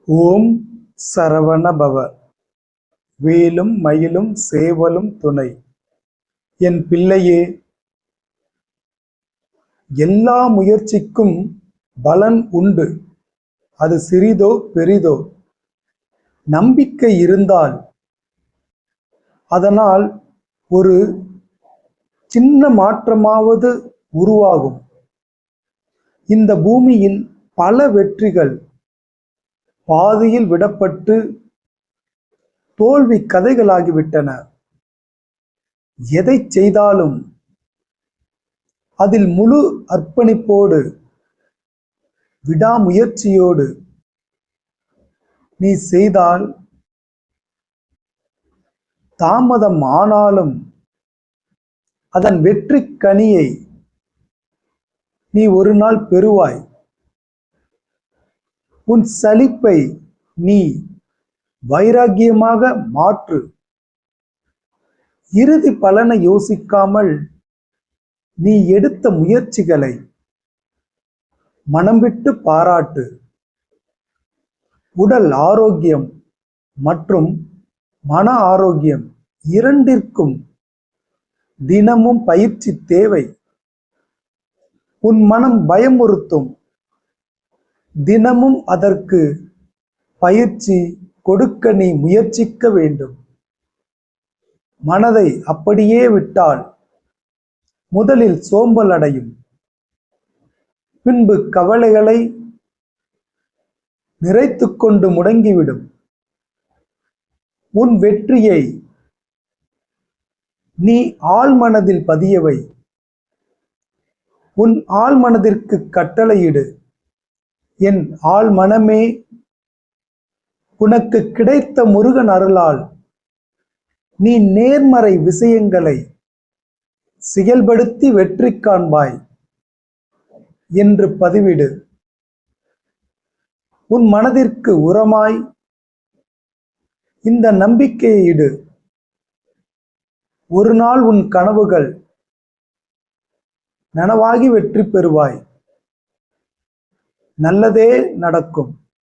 ஓம் சரவண பவ. வேலும் மயிலும் சேவலும் துணை. என் பிள்ளையே, எல்லா முயற்சிக்கும் பலன் உண்டு. அது சிறிதோ பெரிதோ, நம்பிக்கை இருந்தால் அதனால் ஒரு சின்ன மாற்றமாவது உருவாகும். இந்த பூமியில் பல வெற்றிகள் பாதியில் விடப்பட்டு தோல்வி கதைகளாகிவிட்டன. எதை செய்தாலும் அதில் முழு அர்ப்பணிப்போடு விடாமுயற்சியோடு நீ செய்தால் தாமதம் ஆனாலும் அதன் வெற்றி கனியை நீ ஒரு நாள் பெறுவாய். உன் சலிப்பை நீ வைராக்கியமாக மாற்று. இறுதி பலனை யோசிக்காமல் நீ எடுத்த முயற்சிகளை மனம் விட்டு பாராட்டு. உடல் ஆரோக்கியம் மற்றும் மன ஆரோக்கியம் இரண்டிற்கும் தினமும் பயிற்சி தேவை. உன் மனம் பயமுறுத்தும், தினமும் அதற்கு பயிற்சி கொடுக்க நீ முயற்சிக்க வேண்டும். மனதை அப்படியே விட்டால் முதலில் சோம்பல் அடையும், பின்பு கவலைகளை நிறைத்து கொண்டு முடங்கிவிடும். உன் வெற்றியை நீ ஆழ்மனதில் பதியவை. உன் ஆழ்மனதிற்கு கட்டளையிடு. என் ஆழ்மனமே, உனக்கு கிடைத்த முருகன் அருளால் நீ நேர்மறை விஷயங்களை செயல்படுத்தி வெற்றி காண்பாய் என்று பதிவிடு. உன் மனதிற்கு உரமாய் இந்த நம்பிக்கையை இடு. ஒரு நாள் உன் கனவுகள் நனவாகி வெற்றி பெறுவாய். நல்லதே நடக்கும்.